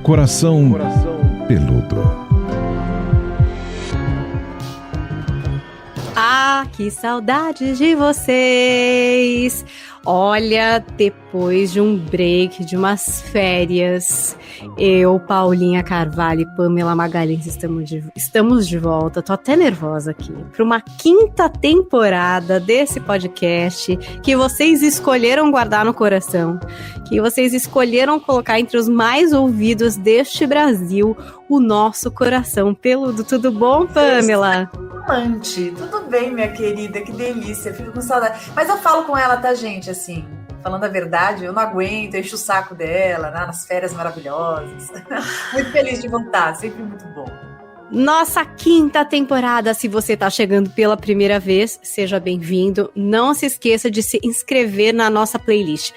Coração Peludo. Ah, que saudade de vocês! Olha, depois de um break, de umas férias, eu, Paulinha Carvalho e Pamela Magalhães estamos de volta. Tô até nervosa aqui. Para uma quinta temporada desse podcast que vocês escolheram guardar no coração, que vocês escolheram colocar entre os mais ouvidos deste Brasil, o nosso Coração Peludo. Tudo bom, Pamela? Tudo bem, minha querida, que delícia, fico com saudade. Mas eu falo com ela, tá, gente, assim, falando a verdade, eu não aguento, eu encho o saco dela, né, nas férias maravilhosas. Muito feliz de voltar, sempre muito bom. Nossa quinta temporada, se você tá chegando pela primeira vez, seja bem-vindo. Não se esqueça de se inscrever na nossa playlist.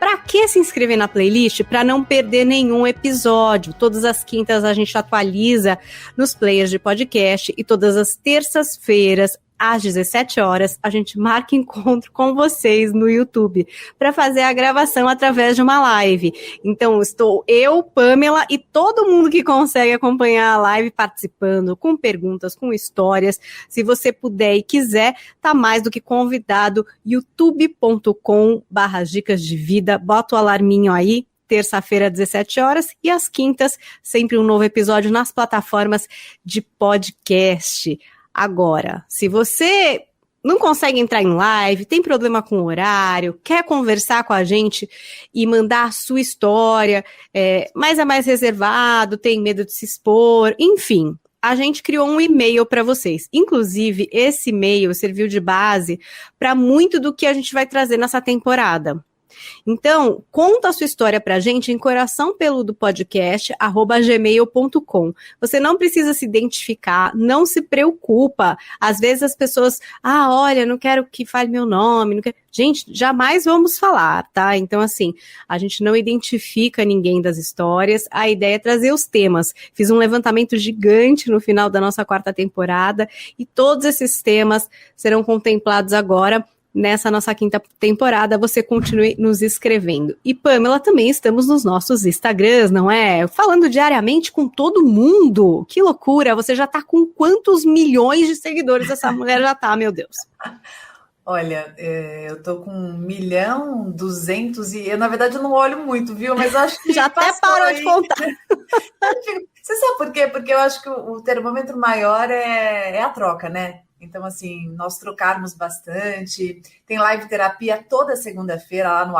Para que se inscrever na playlist? Para não perder nenhum episódio. Todas as quintas a gente atualiza nos players de podcast e todas as terças-feiras, às 17 horas, a gente marca encontro com vocês no YouTube para fazer a gravação através de uma live. Então, estou eu, Pamela e todo mundo que consegue acompanhar a live participando, com perguntas, com histórias. Se você puder e quiser, tá mais do que convidado. youtube.com/dicas de vida. Bota o alarminho aí. Terça-feira, 17 horas, e às quintas, sempre um novo episódio nas plataformas de podcast. Agora, se você não consegue entrar em live, tem problema com o horário, quer conversar com a gente e mandar a sua história, mas é mais reservado, tem medo de se expor, enfim, a gente criou um e-mail para vocês. Inclusive, esse e-mail serviu de base para muito do que a gente vai trazer nessa temporada. Então, conta a sua história pra gente em coraçãopeludopodcast@gmail.com. Você não precisa se identificar, não se preocupa. Às vezes as pessoas, olha, não quero que fale meu nome, não quero... Gente, jamais vamos falar, tá? Então, assim, a gente não identifica ninguém das histórias, a ideia é trazer os temas. Fiz um levantamento gigante no final da nossa quarta temporada e todos esses temas serão contemplados agora. Nessa nossa quinta temporada, você continue nos escrevendo. E Pamela, também estamos nos nossos Instagrams, não é? Falando diariamente com todo mundo. Que loucura! Você já tá com quantos milhões de seguidores essa mulher já tá, meu Deus? Olha, eu tô com 1.200.000 e eu, na verdade, eu não olho muito, viu? Mas eu acho que já até parou de contar. Você sabe por quê? Porque eu acho que o termômetro maior é a troca, né? Então, assim, nós trocarmos bastante. Tem live terapia toda segunda-feira lá no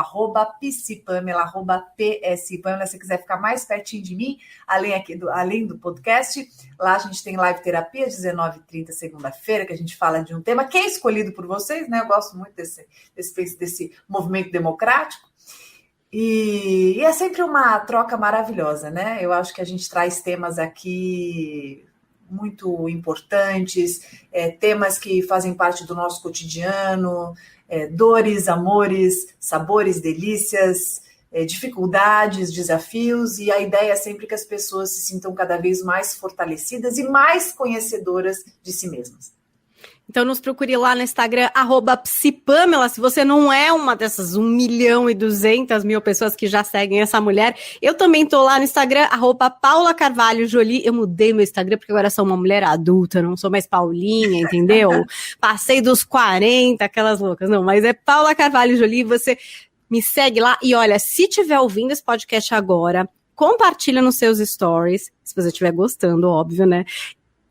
@psipamela, @pspamela. Se você quiser ficar mais pertinho de mim, além do podcast, lá a gente tem live terapia, 19h30, segunda-feira, que a gente fala de um tema que é escolhido por vocês, né? Eu gosto muito desse movimento democrático. E é sempre uma troca maravilhosa, né? Eu acho que a gente traz temas aqui muito importantes, temas que fazem parte do nosso cotidiano, dores, amores, sabores, delícias, dificuldades, desafios, e a ideia é sempre que as pessoas se sintam cada vez mais fortalecidas e mais conhecedoras de si mesmas. Então nos procure lá no Instagram, @psipamela, se você não é uma dessas 1.200.000 pessoas que já seguem essa mulher. Eu também tô lá no Instagram, @paulacarvalhojolie. Eu mudei meu Instagram porque agora sou uma mulher adulta, não sou mais Paulinha, entendeu? Passei dos 40, aquelas loucas. Não, mas é Paula Carvalho Jolie, você me segue lá. E olha, se tiver ouvindo esse podcast agora, compartilha nos seus stories, se você estiver gostando, óbvio, né?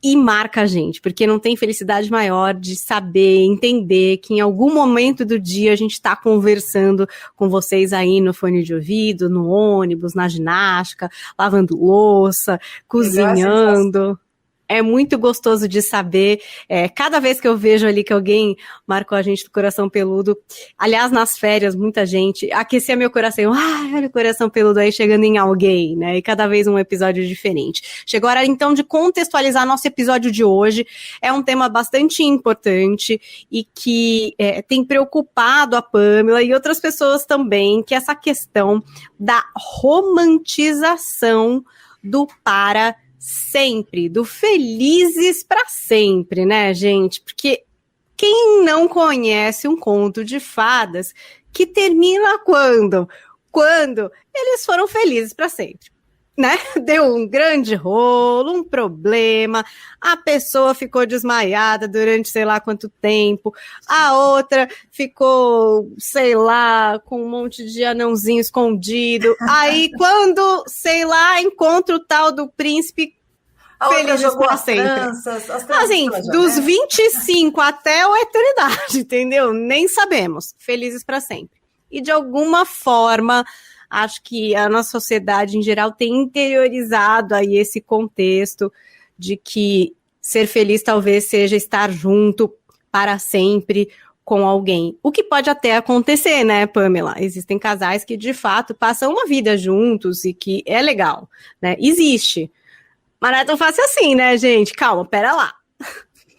E marca a gente, porque não tem felicidade maior de saber, entender que em algum momento do dia a gente está conversando com vocês aí no fone de ouvido, no ônibus, na ginástica, lavando louça, cozinhando. É muito gostoso de saber. Cada vez que eu vejo ali que alguém marcou a gente do Coração Peludo, aliás, nas férias, muita gente aquecia meu coração. Olha o Coração Peludo aí chegando em alguém, né? E cada vez um episódio diferente. Chegou a hora, então, de contextualizar nosso episódio de hoje. É um tema bastante importante e que tem preocupado a Pamela e outras pessoas também, que é essa questão da romantização do para sempre, do felizes para sempre, né, gente? Porque quem não conhece um conto de fadas que termina quando? Quando eles foram felizes para sempre. né? Deu um grande rolo, um problema, a pessoa ficou desmaiada durante sei lá quanto tempo, a outra ficou, sei lá, com um monte de anãozinho escondido. Aí, quando, sei lá, encontra o tal do príncipe felizes para sempre. Assim, dos 25 até a eternidade, entendeu? Nem sabemos. Felizes para sempre. E de alguma forma, acho que a nossa sociedade em geral tem interiorizado aí esse contexto de que ser feliz talvez seja estar junto para sempre com alguém. O que pode até acontecer, né, Pamela? Existem casais que de fato passam uma vida juntos e que é legal, né? Existe. Mas não é tão fácil assim, né, gente? Calma, pera lá.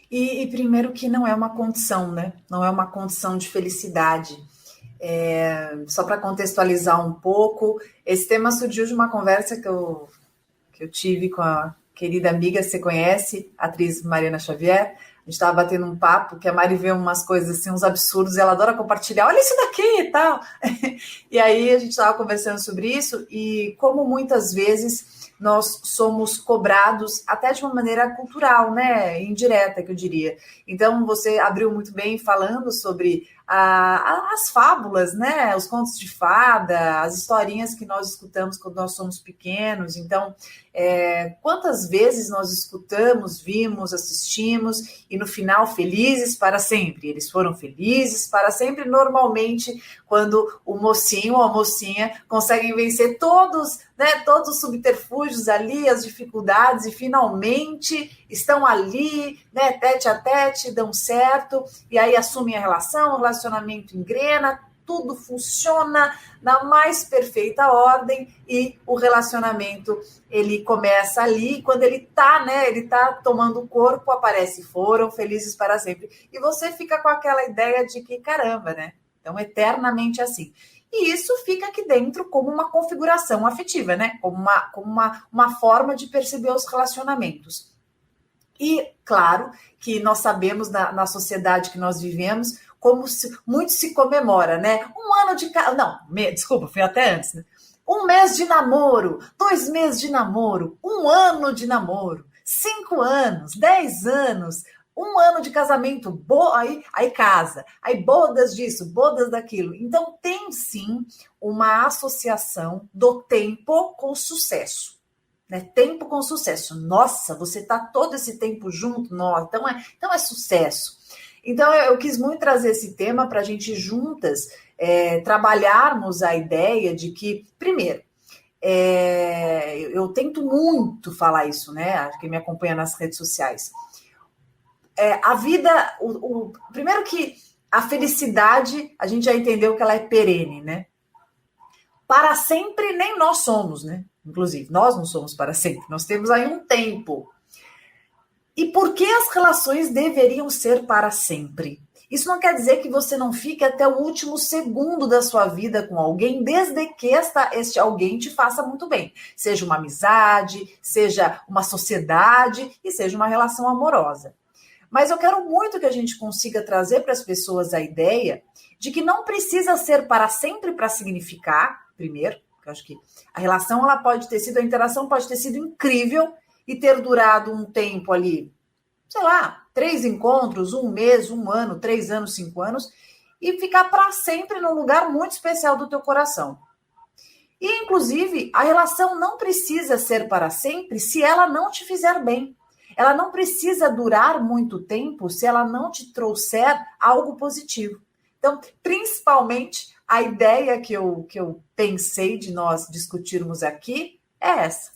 E primeiro que não é uma condição, né? Não é uma condição de felicidade. Só para contextualizar um pouco, esse tema surgiu de uma conversa que eu tive com a querida amiga, você conhece, a atriz Mariana Xavier. A gente estava batendo um papo, que a Mari vê umas coisas assim, uns absurdos, e ela adora compartilhar, olha isso daqui e tal. E aí a gente estava conversando sobre isso, e como muitas vezes nós somos cobrados até de uma maneira cultural, né? Indireta, que eu diria. Então, você abriu muito bem falando sobre as fábulas, né? Os contos de fada, as historinhas que nós escutamos quando nós somos pequenos. Então, quantas vezes nós escutamos, vimos, assistimos e no final felizes para sempre. Eles foram felizes para sempre, normalmente quando o mocinho ou a mocinha conseguem vencer todos, né, todos os subterfúgios ali, as dificuldades e finalmente estão ali, né, tete a tete, dão certo e aí assumem a relação, o relacionamento engrena, tudo funciona na mais perfeita ordem e o relacionamento, ele começa ali, quando ele tá, né, ele tá tomando o corpo, aparece, foram felizes para sempre. E você fica com aquela ideia de que, caramba, né, então eternamente assim. E isso fica aqui dentro como uma configuração afetiva, né, como uma forma de perceber os relacionamentos. E, claro, que nós sabemos na sociedade que nós vivemos, muito se comemora, né? Um ano de... desculpa, fui até antes, né? 1 mês de namoro, 2 meses de namoro, 1 ano de namoro, 5 anos, 10 anos, 1 ano de casamento, aí casa, aí bodas disso, bodas daquilo. Então, tem sim uma associação do tempo com sucesso. Né? Tempo com sucesso. Nossa, você está todo esse tempo junto, nossa, então é sucesso. Então, eu quis muito trazer esse tema para a gente juntas trabalharmos a ideia de que, primeiro, eu tento muito falar isso, né? Quem me acompanha nas redes sociais. A vida, primeiro que a felicidade, a gente já entendeu que ela é perene, né? Para sempre nem nós somos, né? Inclusive, nós não somos para sempre, nós temos aí um tempo. E por que as relações deveriam ser para sempre? Isso não quer dizer que você não fique até o último segundo da sua vida com alguém, desde que este alguém te faça muito bem. Seja uma amizade, seja uma sociedade e seja uma relação amorosa. Mas eu quero muito que a gente consiga trazer para as pessoas a ideia de que não precisa ser para sempre para significar, primeiro, eu acho que a relação ela pode ter sido, a interação pode ter sido incrível e ter durado um tempo ali, sei lá, 3 encontros, 1 mês, 1 ano, 3 anos, 5 anos, e ficar para sempre num lugar muito especial do teu coração. E, inclusive, a relação não precisa ser para sempre se ela não te fizer bem. Ela não precisa durar muito tempo se ela não te trouxer algo positivo. Então, principalmente, a ideia que eu pensei de nós discutirmos aqui é essa.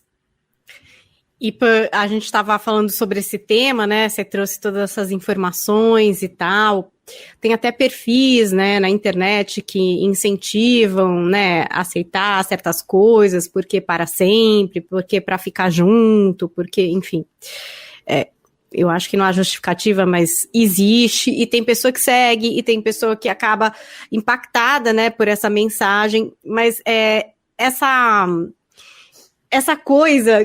E a gente estava falando sobre esse tema, né? Você trouxe todas essas informações e tal. Tem até perfis, né, na internet que incentivam, né, a aceitar certas coisas, porque para sempre, porque para ficar junto, porque, enfim. Eu acho que não há justificativa, mas existe, e tem pessoa que segue, e tem pessoa que acaba impactada, né, por essa mensagem, mas essa coisa,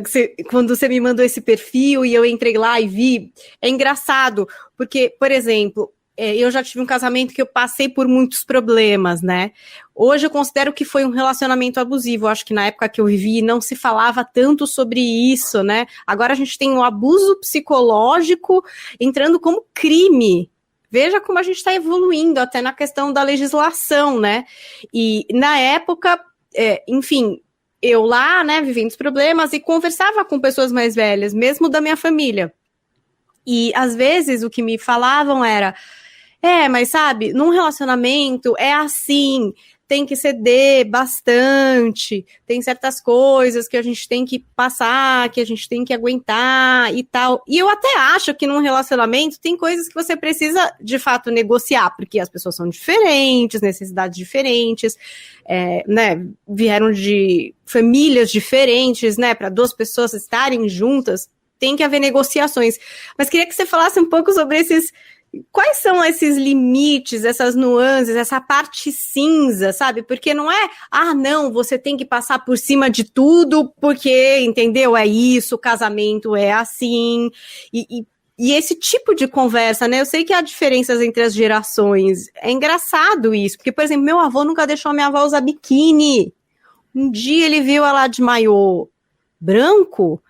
quando você me mandou esse perfil e eu entrei lá e vi, é engraçado, porque, por exemplo, eu já tive um casamento que eu passei por muitos problemas, né? Hoje eu considero que foi um relacionamento abusivo. Eu acho que na época que eu vivi não se falava tanto sobre isso, né? Agora a gente tem o abuso psicológico entrando como crime. Veja como a gente está evoluindo até na questão da legislação, né? E na época, enfim, eu lá, né, vivendo os problemas e conversava com pessoas mais velhas, mesmo da minha família. E às vezes o que me falavam era, mas sabe, num relacionamento é assim, tem que ceder bastante, tem certas coisas que a gente tem que passar, que a gente tem que aguentar e tal. E eu até acho que num relacionamento tem coisas que você precisa, de fato, negociar, porque as pessoas são diferentes, necessidades diferentes, né, vieram de famílias diferentes, né, para duas pessoas estarem juntas, tem que haver negociações. Mas queria que você falasse um pouco sobre quais são esses limites, essas nuances, essa parte cinza, sabe? Porque não é, não, você tem que passar por cima de tudo, porque, entendeu? É isso, o casamento é assim. E esse tipo de conversa, né? Eu sei que há diferenças entre as gerações. É engraçado isso, porque, por exemplo, meu avô nunca deixou a minha avó usar biquíni. Um dia ele viu ela de maiô branco,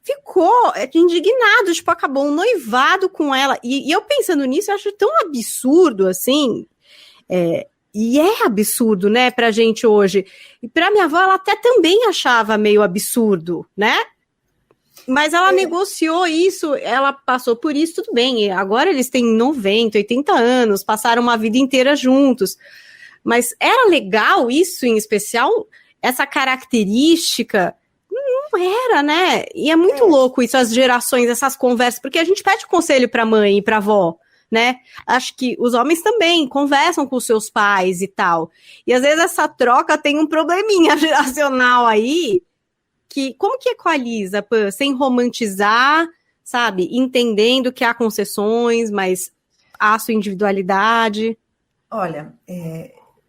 ficou indignado, tipo, acabou um noivado com ela, e eu pensando nisso, eu acho tão absurdo, assim, e é absurdo, né, pra gente hoje, e pra minha avó, ela até também achava meio absurdo, né, mas ela negociou isso, ela passou por isso, tudo bem, e agora eles têm 90, 80 anos, passaram uma vida inteira juntos, mas era legal isso, em especial, essa característica. Não era, né? E é muito louco isso, as gerações, essas conversas, porque a gente pede conselho pra mãe e pra avó, né? Acho que os homens também conversam com os seus pais e tal. E às vezes essa troca tem um probleminha geracional aí, que como que equaliza, sem romantizar, sabe? Entendendo que há concessões, mas há a sua individualidade. Olha,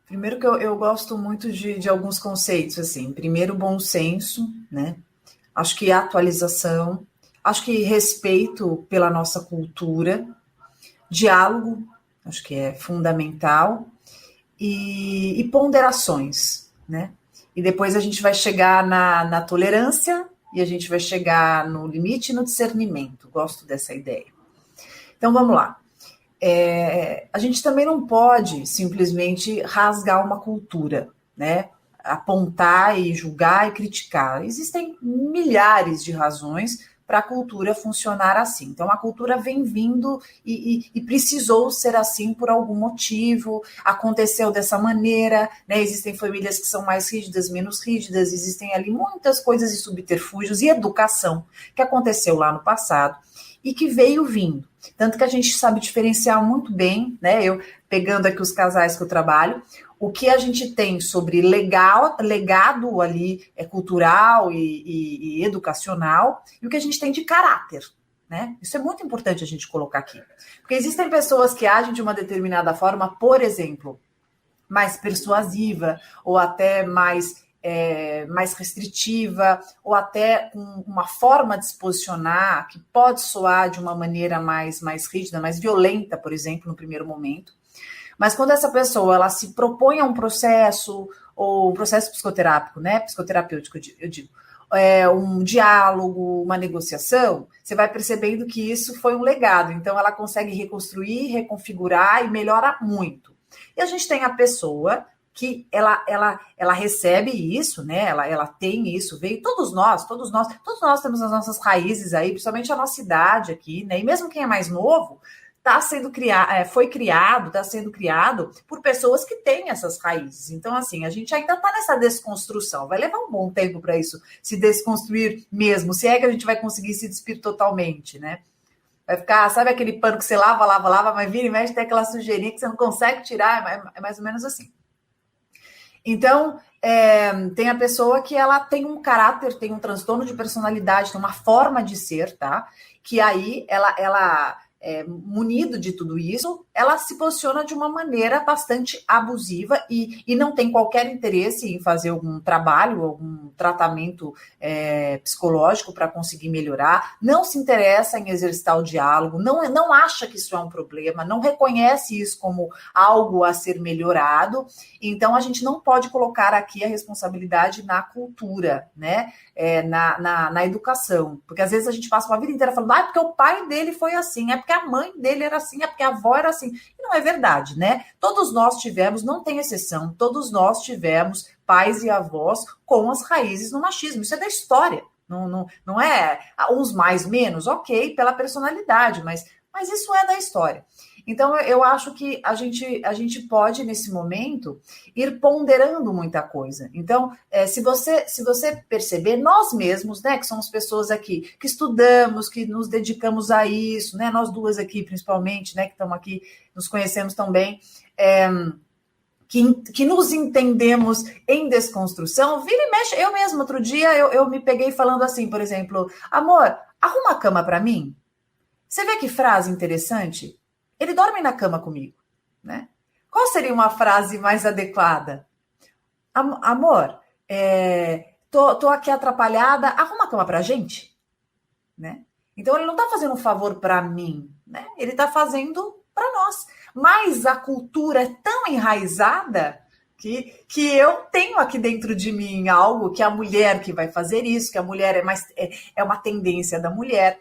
primeiro que eu gosto muito de alguns conceitos, assim. Primeiro, bom senso, né? Acho que atualização, acho que respeito pela nossa cultura, diálogo, acho que é fundamental, e ponderações, né? E depois a gente vai chegar na tolerância e a gente vai chegar no limite e no discernimento. Gosto dessa ideia. Então, vamos lá. A gente também não pode simplesmente rasgar uma cultura, né? Apontar e julgar e criticar. Existem milhares de razões para a cultura funcionar assim. Então, a cultura vem vindo e precisou ser assim por algum motivo, aconteceu dessa maneira, né? Existem famílias que são mais rígidas, menos rígidas, existem ali muitas coisas e subterfúgios e educação que aconteceu lá no passado e que veio vindo. Tanto que a gente sabe diferenciar muito bem, né? Eu pegando aqui os casais que eu trabalho, o que a gente tem sobre legado ali cultural e educacional, e o que a gente tem de caráter, né? Isso é muito importante a gente colocar aqui. Porque existem pessoas que agem de uma determinada forma, por exemplo, mais persuasiva, ou até mais restritiva, ou até uma forma de se posicionar que pode soar de uma maneira mais rígida, mais violenta, por exemplo, no primeiro momento. Mas quando essa pessoa ela se propõe a um processo, ou um processo psicoterápico, né? Psicoterapêutico, eu digo, um diálogo, uma negociação, você vai percebendo que isso foi um legado. Então, ela consegue reconstruir, reconfigurar e melhora muito. E a gente tem a pessoa que ela recebe isso, né? Ela tem isso, veio todos nós temos as nossas raízes aí, principalmente a nossa idade aqui, né? E mesmo quem é mais novo, está sendo criado por pessoas que têm essas raízes. Então, assim, a gente ainda está nessa desconstrução. Vai levar um bom tempo para isso se desconstruir mesmo, se é que a gente vai conseguir se despir totalmente, né? Vai ficar, sabe aquele pano que você lava, mas vira e mexe, tem aquela sujeirinha que você não consegue tirar, é mais ou menos assim. Então, tem a pessoa que ela tem um caráter, tem um transtorno de personalidade, tem uma forma de ser, tá? Que aí ela munido de tudo isso, ela se posiciona de uma maneira bastante abusiva e não tem qualquer interesse em fazer algum trabalho, algum tratamento psicológico para conseguir melhorar, não se interessa em exercitar o diálogo, não acha que isso é um problema, não reconhece isso como algo a ser melhorado. Então, a gente não pode colocar aqui a responsabilidade na cultura, né? Na educação. Porque às vezes a gente passa uma vida inteira falando, porque o pai dele foi assim, é porque a mãe dele era assim, é porque a avó era assim. E não é verdade, né? Todos nós tivemos, não tem exceção, todos nós tivemos pais e avós com as raízes no machismo. Isso é da história. Não é uns mais, menos, ok, pela personalidade, mas isso é da história. Então, eu acho que a gente pode, nesse momento, ir ponderando muita coisa. Então, se você perceber, nós mesmos, né, que somos pessoas aqui, que estudamos, que nos dedicamos a isso, né, nós duas aqui, principalmente, né, que estamos aqui, nos conhecemos tão bem, que nos entendemos em desconstrução, vira e mexe. Eu mesmo, outro dia, eu me peguei falando assim, por exemplo, amor, arruma a cama para mim. Você vê que frase interessante? Ele dorme na cama comigo, né? Qual seria uma frase mais adequada? Amor, tô aqui atrapalhada, arruma a cama pra gente, né? Então ele não tá fazendo um favor para mim, né? Ele tá fazendo para nós. Mas a cultura é tão enraizada que eu tenho aqui dentro de mim algo que é a mulher que vai fazer isso, que a mulher é uma tendência da mulher.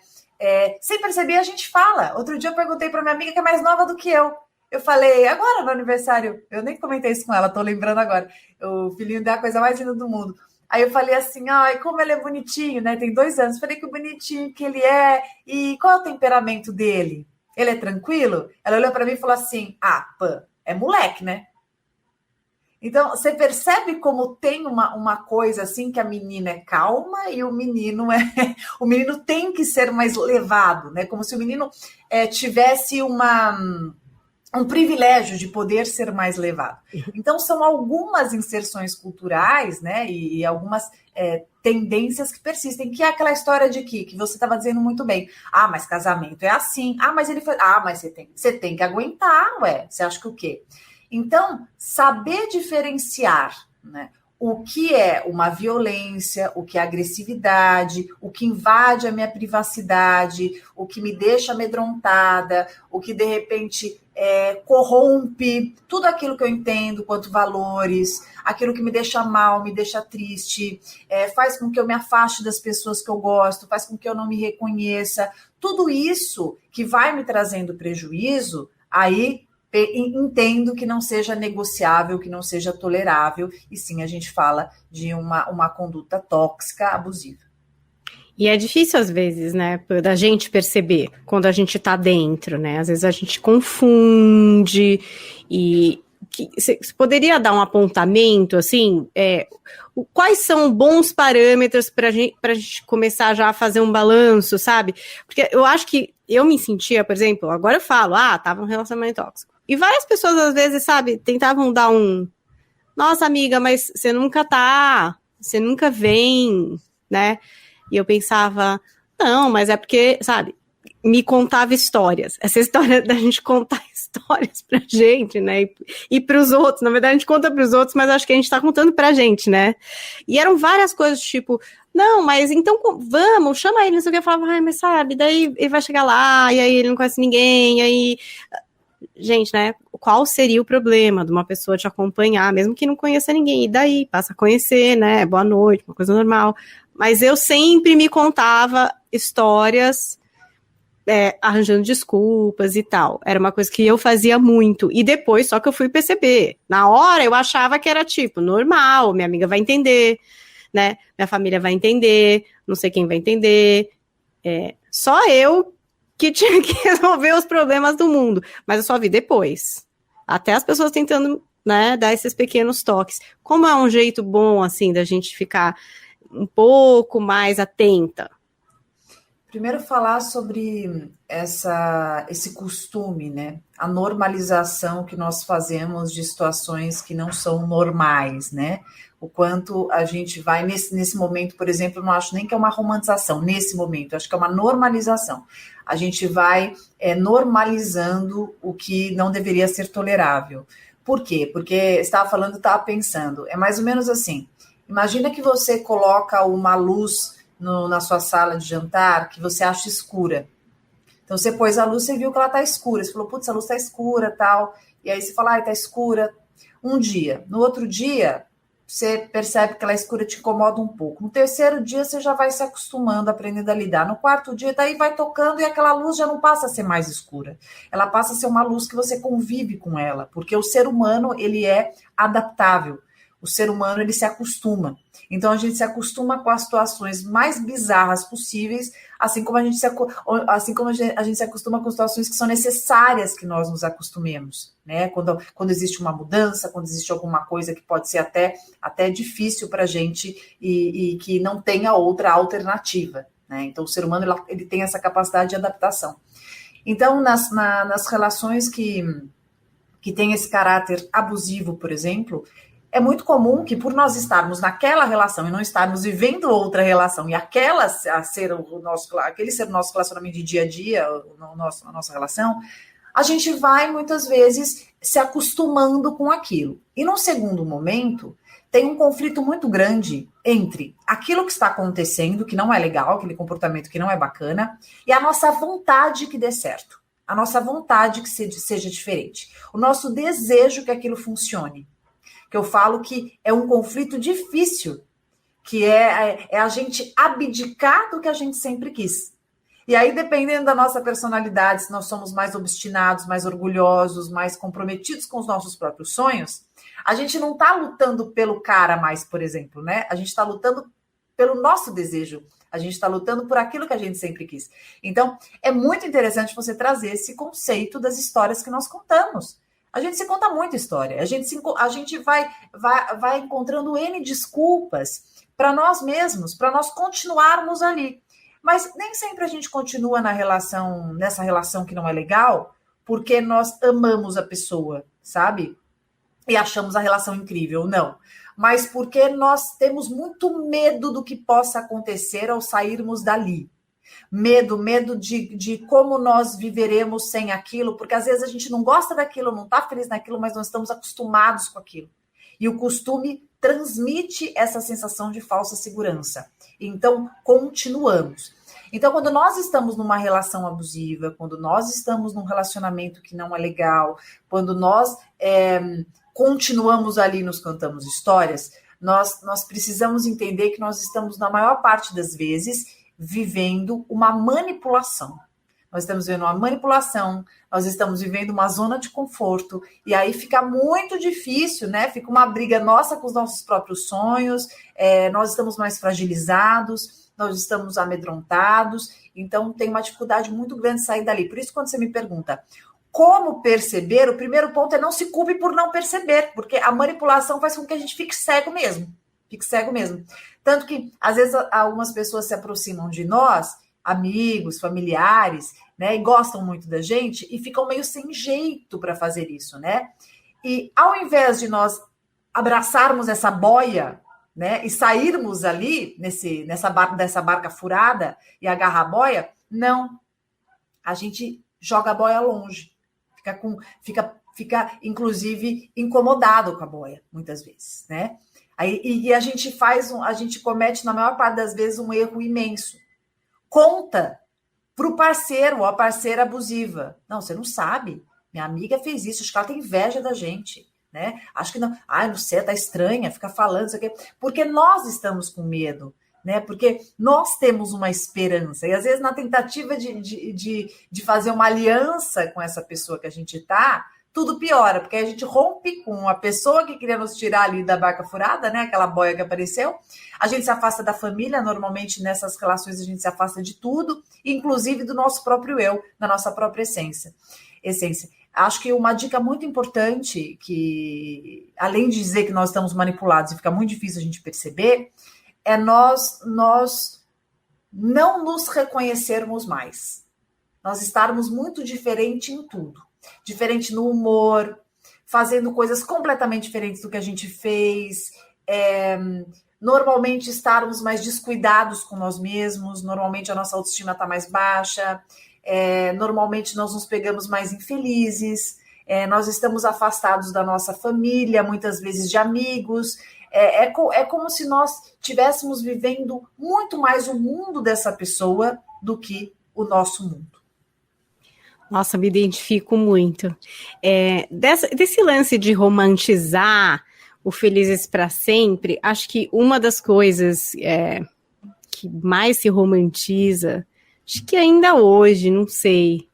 Sem perceber, a gente fala. Outro dia eu perguntei para minha amiga que é mais nova do que eu. Eu falei, agora no aniversário, eu nem comentei isso com ela, tô lembrando agora. O filhinho dela é a coisa mais linda do mundo. Aí eu falei assim, ai, como ele é bonitinho, né? Tem 2 anos. Falei que bonitinho que ele é. E qual é o temperamento dele? Ele é tranquilo? Ela olhou para mim e falou assim, é moleque, né? Então, você percebe como tem uma coisa assim que a menina é calma e o menino o menino tem que ser mais levado, né? Como se o menino tivesse um privilégio de poder ser mais levado. Então, são algumas inserções culturais, né? E algumas tendências que persistem, que é aquela história de que você estava dizendo muito bem. Mas casamento é assim. Mas ele foi. Mas você tem que aguentar, ué. Você acha que o quê? Então, saber diferenciar, né, o que é uma violência, o que é agressividade, o que invade a minha privacidade, o que me deixa amedrontada, o que de repente corrompe tudo aquilo que eu entendo quanto valores, aquilo que me deixa mal, me deixa triste, faz com que eu me afaste das pessoas que eu gosto, faz com que eu não me reconheça. Tudo isso que vai me trazendo prejuízo, aí entendo que não seja negociável, que não seja tolerável, e sim a gente fala de uma conduta tóxica, abusiva. E é difícil às vezes, né, da gente perceber quando a gente tá dentro, né, às vezes a gente confunde e você poderia dar um apontamento, assim, quais são bons parâmetros para a gente começar já a fazer um balanço, sabe? Porque eu acho que eu me sentia, por exemplo, agora eu falo, tava um relacionamento tóxico. E várias pessoas, às vezes, sabe, tentavam dar nossa, amiga, mas você nunca vem, né? E eu pensava, não, mas é porque, sabe, me contava histórias. Essa história da gente contar histórias pra gente, né? E pros outros. Na verdade, a gente conta pros outros, mas acho que a gente tá contando pra gente, né? E eram várias coisas, tipo, não, mas então vamos, chama ele, não sei o que. Eu falava, mas sabe, daí ele vai chegar lá, e aí ele não conhece ninguém, e aí... Gente, né? Qual seria o problema de uma pessoa te acompanhar, mesmo que não conheça ninguém? E daí, passa a conhecer, né? Boa noite, uma coisa normal. Mas eu sempre me contava histórias arranjando desculpas e tal. Era uma coisa que eu fazia muito. E depois, só que eu fui perceber. Na hora, eu achava que era, tipo, normal, minha amiga vai entender, né? Minha família vai entender, não sei quem vai entender. Só eu que tinha que resolver os problemas do mundo. Mas eu só vi depois. Até as pessoas tentando, né, dar esses pequenos toques. Como é um jeito bom, assim, da gente ficar um pouco mais atenta? Primeiro falar sobre esse costume, né? A normalização que nós fazemos de situações que não são normais, né? o quanto a gente vai nesse momento, por exemplo, eu não acho nem que é uma romantização, nesse momento, eu acho que é uma normalização. A gente vai normalizando o que não deveria ser tolerável. Por quê? Porque estava pensando, é mais ou menos assim, imagina que você coloca uma luz na sua sala de jantar que você acha escura. Então você pôs a luz, você viu que ela está escura, você falou, putz, a luz está escura, tal, e aí você fala, ai, está escura. Um dia, no outro dia, você percebe que ela é escura, te incomoda um pouco. No terceiro dia, você já vai se acostumando, aprendendo a lidar. No quarto dia, daí vai tocando e aquela luz já não passa a ser mais escura. Ela passa a ser uma luz que você convive com ela, porque o ser humano, ele é adaptável. O ser humano, ele se acostuma. Então, a gente se acostuma com as situações mais bizarras possíveis, assim como a gente se acostuma com situações que são necessárias que nós nos acostumemos, né? Quando existe uma mudança, quando existe alguma coisa que pode ser até difícil para a gente e que não tenha outra alternativa, né? Então, o ser humano ele tem essa capacidade de adaptação. Então, nas relações que tem esse caráter abusivo, por exemplo, é muito comum que, por nós estarmos naquela relação e não estarmos vivendo outra relação, e aquele ser o nosso relacionamento de dia a dia, a nossa relação, a gente vai, muitas vezes, se acostumando com aquilo. E, num segundo momento, tem um conflito muito grande entre aquilo que está acontecendo, que não é legal, aquele comportamento que não é bacana, e a nossa vontade que dê certo, a nossa vontade que seja diferente, o nosso desejo que aquilo funcione. Que eu falo que é um conflito difícil, que é a gente abdicar do que a gente sempre quis. E aí, dependendo da nossa personalidade, se nós somos mais obstinados, mais orgulhosos, mais comprometidos com os nossos próprios sonhos, a gente não está lutando pelo cara mais, por exemplo, né? A gente está lutando pelo nosso desejo. A gente está lutando por aquilo que a gente sempre quis. Então, é muito interessante você trazer esse conceito das histórias que nós contamos. A gente se conta muita história, a gente vai encontrando N desculpas para nós mesmos, para nós continuarmos ali. Mas nem sempre a gente continua nessa relação que não é legal, porque nós amamos a pessoa, sabe? E achamos a relação incrível, não. Mas porque nós temos muito medo do que possa acontecer ao sairmos dali. Medo de como nós viveremos sem aquilo, porque às vezes a gente não gosta daquilo, não está feliz naquilo, mas nós estamos acostumados com aquilo. E o costume transmite essa sensação de falsa segurança. Então, continuamos. Então, quando nós estamos numa relação abusiva, quando nós estamos num relacionamento que não é legal, quando nós continuamos ali, nos contamos histórias, nós precisamos entender que nós estamos, na maior parte das vezes, vivendo uma manipulação. Nós estamos vivendo uma manipulação, nós estamos vivendo uma zona de conforto, e aí fica muito difícil, né? Fica uma briga nossa com os nossos próprios sonhos, nós estamos mais fragilizados, nós estamos amedrontados, então tem uma dificuldade muito grande de sair dali. Por isso, quando você me pergunta como perceber, o primeiro ponto é não se culpe por não perceber, porque a manipulação faz com que a gente fique cego mesmo. Fique cego mesmo. Tanto que, às vezes, algumas pessoas se aproximam de nós, amigos, familiares, né, e gostam muito da gente e ficam meio sem jeito para fazer isso, né? E ao invés de nós abraçarmos essa boia, né, e sairmos ali dessa barca furada e agarrar a boia, não. A gente joga a boia longe. Fica inclusive, incomodado com a boia, muitas vezes, né? Aí, a gente comete, na maior parte das vezes, um erro imenso. Conta para o parceiro ou a parceira abusiva. Não, você não sabe. Minha amiga fez isso, acho que ela tem inveja da gente, né? Acho que não. Ai, não sei, tá estranha, fica falando isso aqui. Porque nós estamos com medo, né? Porque nós temos uma esperança. E às vezes, na tentativa de fazer uma aliança com essa pessoa que a gente está, tudo piora, porque a gente rompe com a pessoa que queria nos tirar ali da barca furada, né? Aquela boia que apareceu. A gente se afasta da família, normalmente nessas relações a gente se afasta de tudo, inclusive do nosso próprio eu, da nossa própria essência. Acho que uma dica muito importante, que além de dizer que nós estamos manipulados e fica muito difícil a gente perceber, é nós não nos reconhecermos mais. Nós estarmos muito diferente em tudo. Diferente no humor, fazendo coisas completamente diferentes do que a gente fez, normalmente estarmos mais descuidados com nós mesmos, normalmente a nossa autoestima está mais baixa, normalmente nós nos pegamos mais infelizes, nós estamos afastados da nossa família, muitas vezes de amigos, é como se nós estivéssemos vivendo muito mais o mundo dessa pessoa do que o nosso mundo. Nossa, me identifico muito. Desse lance de romantizar o Felizes para Sempre, acho que uma das coisas que mais se romantiza, acho que ainda hoje, não sei,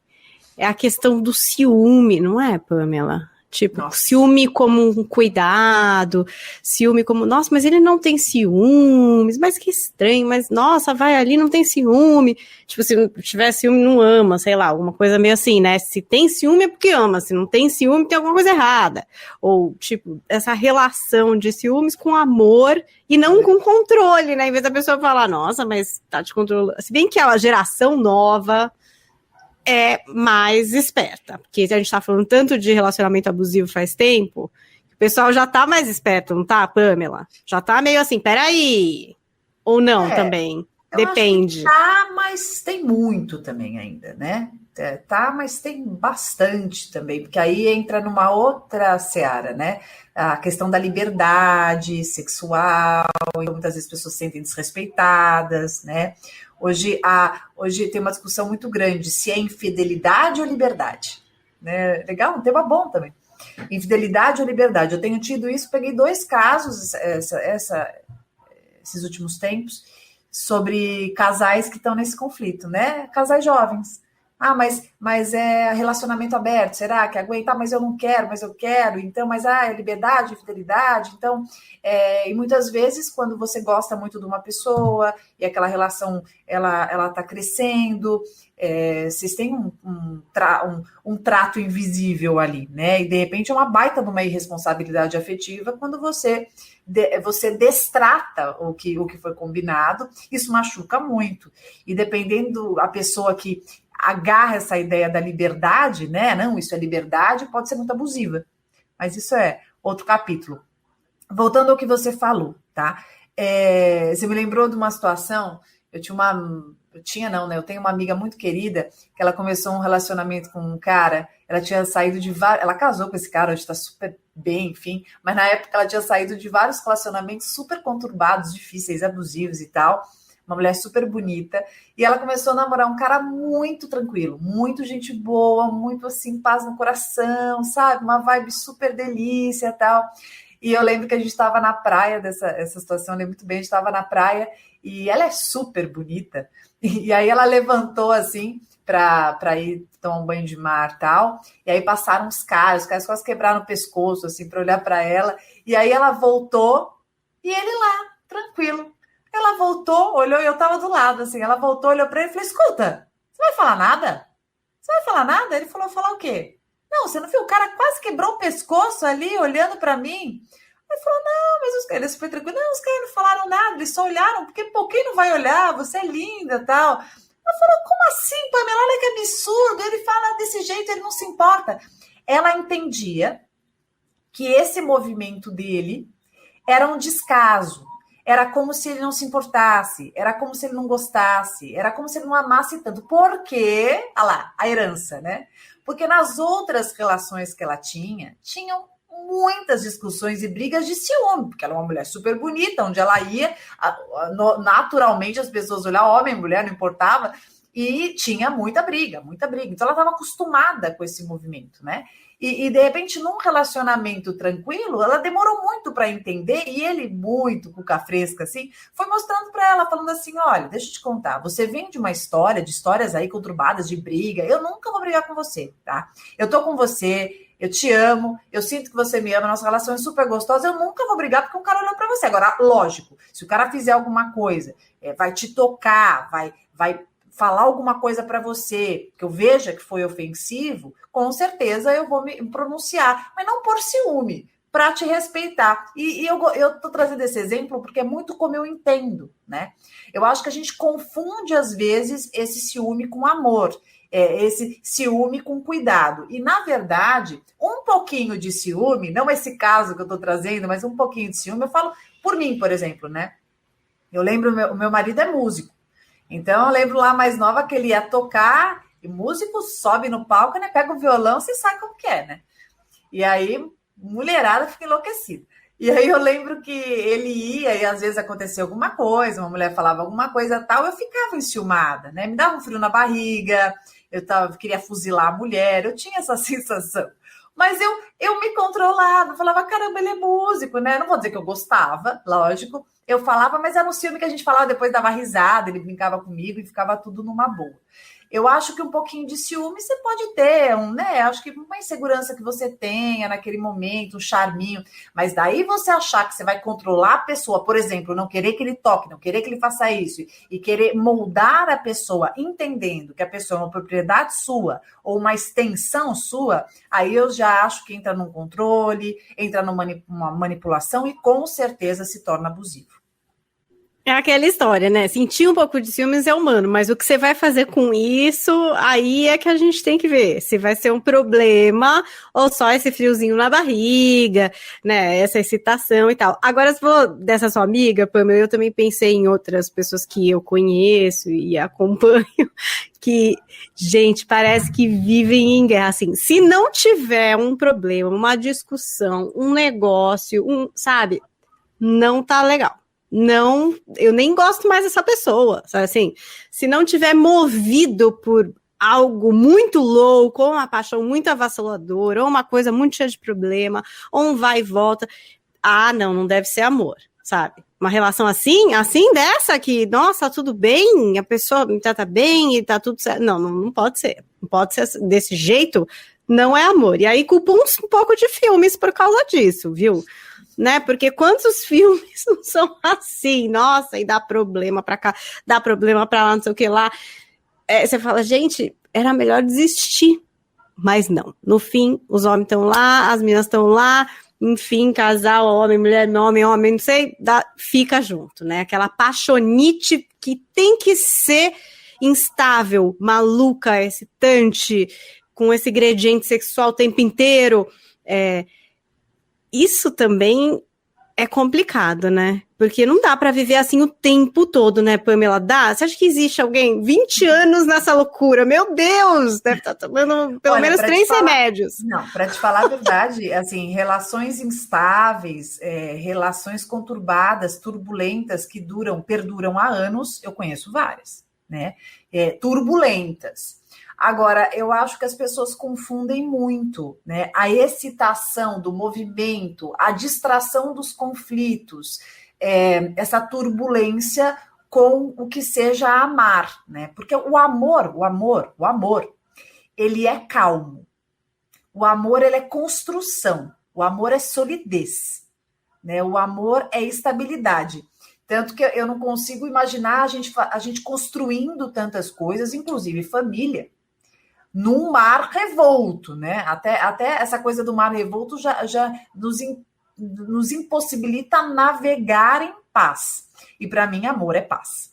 é a questão do ciúme, não é, Pamela? Tipo, nossa. Ciúme como um cuidado, ciúme como, nossa, mas ele não tem ciúmes, mas que estranho, mas nossa, vai ali, não tem ciúme. Tipo, se não tiver ciúme, não ama, sei lá, alguma coisa meio assim, né? Se tem ciúme é porque ama, se não tem ciúme tem alguma coisa errada. Ou, tipo, essa relação de ciúmes com amor e não com controle, né? Em vez da pessoa falar, nossa, mas tá te controlando. Se bem que a geração nova é mais esperta, porque a gente tá falando tanto de relacionamento abusivo faz tempo, o pessoal já tá mais esperto, não tá, Pamela? Já tá meio assim, peraí, ou não também, depende. Tá, mas tem muito também ainda, né? Tá, mas tem bastante também, porque aí entra numa outra seara, né? A questão da liberdade sexual, então muitas vezes as pessoas se sentem desrespeitadas, né? Hoje tem uma discussão muito grande se é infidelidade ou liberdade. Né? Legal, um tema bom também. Infidelidade ou liberdade. Eu tenho tido isso, peguei 2 casos esses últimos tempos sobre casais que estão nesse conflito, né? Casais jovens. Ah, mas é relacionamento aberto, será que aguenta? Mas eu não quero, mas eu quero. Então, é liberdade, fidelidade. Então, e muitas vezes, quando você gosta muito de uma pessoa e aquela relação, ela está crescendo, vocês têm um trato invisível ali, né? E, de repente, é uma baita de uma irresponsabilidade afetiva quando você destrata o que foi combinado. Isso machuca muito. E dependendo da pessoa que agarra essa ideia da liberdade, né? Não, isso é liberdade, pode ser muito abusiva. Mas isso é outro capítulo. Voltando ao que você falou, tá? Você me lembrou de uma situação, eu tenho uma amiga muito querida, que ela começou um relacionamento com um cara, ela tinha saído de vários, ela casou com esse cara, hoje tá super bem, enfim, mas na época ela tinha saído de vários relacionamentos super conturbados, difíceis, abusivos e tal, uma mulher super bonita, e ela começou a namorar um cara muito tranquilo, muito gente boa, muito assim, paz no coração, sabe? Uma vibe super delícia e tal. E eu lembro que a gente estava na praia essa situação, eu lembro muito bem, a gente estava na praia e ela é super bonita. E aí ela levantou assim para ir tomar um banho de mar e tal. E aí passaram os caras quase quebraram o pescoço assim para olhar para ela. E aí ela voltou e ele lá, tranquilo. Ela voltou, olhou e eu estava do lado assim. Ela voltou, olhou para ele e falou: escuta, você vai falar nada? Você vai falar nada? Ele falou: falar o quê? Não, você não viu? O cara quase quebrou o pescoço ali, olhando para mim. Ele falou: não, mas ele super tranquilo. Não, os caras não falaram nada, eles só olharam, porque quem não vai olhar? Você é linda e tal. Ela falou: como assim, Pamela? Olha que absurdo, ele fala desse jeito, ele não se importa. Ela entendia que esse movimento dele era um descaso. Era como se ele não se importasse, era como se ele não gostasse, era como se ele não amasse tanto. Porque, olha lá, a herança, né? Porque nas outras relações que ela tinham muitas discussões e brigas de ciúme, porque ela é uma mulher super bonita, onde ela ia, naturalmente as pessoas olhavam, homem, mulher, não importava, e tinha muita briga. Então ela estava acostumada com esse movimento, né? E de repente, num relacionamento tranquilo, ela demorou muito para entender, e ele, muito cuca fresca, assim, foi mostrando para ela, falando assim: olha, deixa eu te contar, você vem de uma história, de histórias aí conturbadas, de briga, eu nunca vou brigar com você, tá? Eu tô com você, eu te amo, eu sinto que você me ama, nossa relação é super gostosa, eu nunca vou brigar porque um cara olhou para você. Agora, lógico, se o cara fizer alguma coisa, vai te tocar, vai falar alguma coisa para você, que eu veja que foi ofensivo, com certeza eu vou me pronunciar, mas não por ciúme, para te respeitar. E eu tô trazendo esse exemplo porque é muito como eu entendo, né? Eu acho que a gente confunde, às vezes, esse ciúme com amor, esse ciúme com cuidado. E, na verdade, um pouquinho de ciúme, não esse caso que eu tô trazendo, mas um pouquinho de ciúme, eu falo, por mim, por exemplo, né? Eu lembro, o meu marido é músico. Então, eu lembro lá mais nova que ele ia tocar, e músico sobe no palco, né? Pega o violão, você sabe como que é, né? E aí, mulherada fica enlouquecida. E aí eu lembro que ele ia e às vezes acontecia alguma coisa, uma mulher falava alguma coisa tal, eu ficava enciumada, né? Me dava um frio na barriga, queria fuzilar a mulher, eu tinha essa sensação. Mas eu me controlava, falava, caramba, ele é músico, né? Não vou dizer que eu gostava, lógico. Eu falava, mas era um filme que a gente falava, depois dava risada, ele brincava comigo e ficava tudo numa boa. Eu acho que um pouquinho de ciúme você pode ter, né? Acho que uma insegurança que você tenha naquele momento, um charminho. Mas daí você achar que você vai controlar a pessoa, por exemplo, não querer que ele toque, não querer que ele faça isso, e querer moldar a pessoa, entendendo que a pessoa é uma propriedade sua ou uma extensão sua, aí eu já acho que entra num controle, entra numa manipulação e com certeza se torna abusivo. É aquela história, né? Sentir um pouco de ciúmes é humano, mas o que você vai fazer com isso, aí é que a gente tem que ver. Se vai ser um problema ou só esse friozinho na barriga, né? Essa excitação e tal. Agora, se for dessa sua amiga, Pamela, eu também pensei em outras pessoas que eu conheço e acompanho, que, gente, parece que vivem em guerra. Assim, se não tiver um problema, uma discussão, um negócio, sabe? Não tá legal. Não, eu nem gosto mais dessa pessoa, sabe assim? Se não tiver movido por algo muito louco, ou uma paixão muito avassaladora, ou uma coisa muito cheia de problema, ou um vai e volta, não deve ser amor, sabe? Uma relação assim dessa que, nossa, tudo bem, a pessoa me trata bem e tá tudo certo. Não pode ser. Não pode ser desse jeito, não é amor. E aí culpa um pouco de filmes por causa disso, viu? Né? Porque quantos filmes não são assim? Nossa, e dá problema pra cá, dá problema pra lá, não sei o que lá. Você fala, gente, era melhor desistir. Mas não. No fim, os homens estão lá, as meninas estão lá, enfim, casal, homem, mulher, homem, não sei, fica junto, né? Aquela paixonite que tem que ser instável, maluca, excitante, com esse ingrediente sexual o tempo inteiro. Isso também é complicado, né? Porque não dá para viver assim o tempo todo, né, Pamela? Você acha que existe alguém 20 anos nessa loucura? Meu Deus! Deve estar tomando pelo menos 3 remédios. Não, para te falar a verdade, assim, relações instáveis, relações conturbadas, turbulentas, que perduram há anos, eu conheço várias, né? Turbulentas. Agora, eu acho que as pessoas confundem muito, né? A excitação do movimento, a distração dos conflitos, essa turbulência com o que seja amar, né? Porque o amor, ele é calmo. O amor, ele é construção. O amor é solidez, né? O amor é estabilidade. Tanto que eu não consigo imaginar a gente construindo tantas coisas, inclusive família, num mar revolto, né? Até essa coisa do mar revolto já nos impossibilita navegar em paz. E para mim, amor é paz.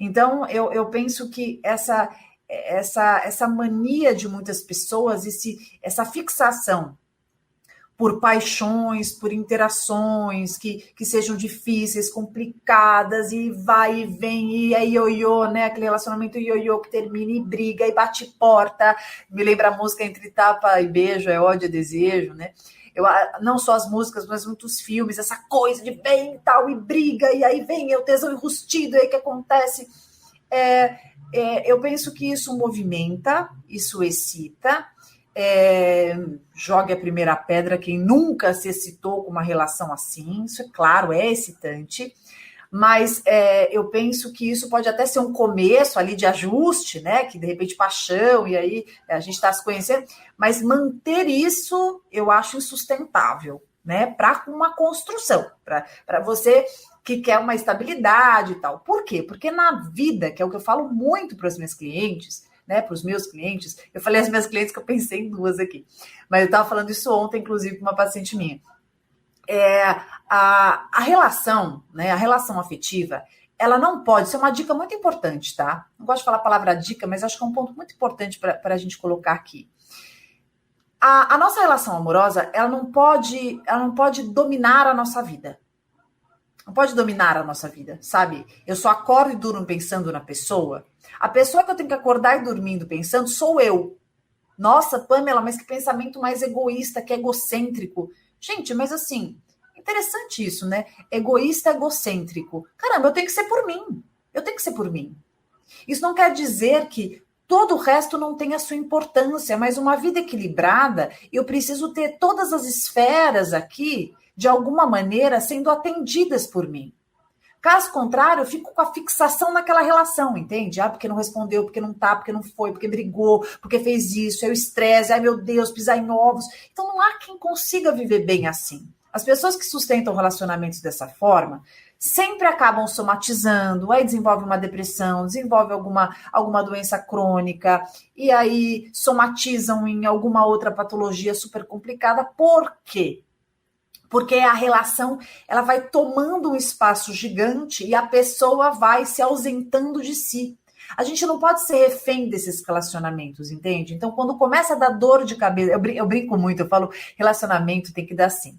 Então, eu penso que essa mania de muitas pessoas, essa fixação por paixões, por interações que sejam difíceis, complicadas, e vai e vem, e é ioiô, né? Aquele relacionamento ioiô que termina e briga e bate porta. Me lembra a música Entre Tapa e Beijo, é ódio e desejo, né? Não só as músicas, mas muitos filmes, essa coisa de vem e tal, e briga, e aí vem o tesão enrustido, e aí que acontece. Eu penso que isso movimenta, isso excita. Jogue a primeira pedra quem nunca se excitou com uma relação assim, isso é claro, é excitante, mas eu penso que isso pode até ser um começo ali de ajuste, né, que de repente paixão, e aí a gente está se conhecendo, mas manter isso eu acho insustentável, né, para uma construção, para você que quer uma estabilidade e tal. Por quê? Porque na vida, que é o que eu falo muito para os meus clientes, né, para os meus clientes, eu falei às minhas clientes que eu pensei em 2 aqui, mas eu estava falando isso ontem, inclusive, com uma paciente minha. A relação, né, a relação afetiva, ela não pode ser uma dica muito importante, tá? Não gosto de falar a palavra dica, mas acho que é um ponto muito importante para a gente colocar aqui. A nossa relação amorosa, ela não pode dominar a nossa vida. não pode dominar a nossa vida, sabe? Eu só acordo e durmo pensando na pessoa. A pessoa que eu tenho que acordar e dormindo pensando sou eu. Nossa, Pamela, mas que pensamento mais egoísta, que egocêntrico. Gente, mas assim, interessante isso, né? Egoísta, egocêntrico. Caramba, eu tenho que ser por mim. Eu tenho que ser por mim. Isso não quer dizer que todo o resto não tem a sua importância, mas uma vida equilibrada, eu preciso ter todas as esferas aqui, de alguma maneira, sendo atendidas por mim. Caso contrário, eu fico com a fixação naquela relação, entende? Ah, porque não respondeu, porque não tá, porque não foi, porque brigou, porque fez isso, é o estresse, ai meu Deus, pisar em ovos. Então não há quem consiga viver bem assim. As pessoas que sustentam relacionamentos dessa forma sempre acabam somatizando, aí desenvolve uma depressão, desenvolve alguma doença crônica, e aí somatizam em alguma outra patologia super complicada. Por quê? Porque a relação ela vai tomando um espaço gigante e a pessoa vai se ausentando de si. A gente não pode ser refém desses relacionamentos, entende? Então, quando começa a dar dor de cabeça, eu brinco muito, eu falo, relacionamento tem que dar assim,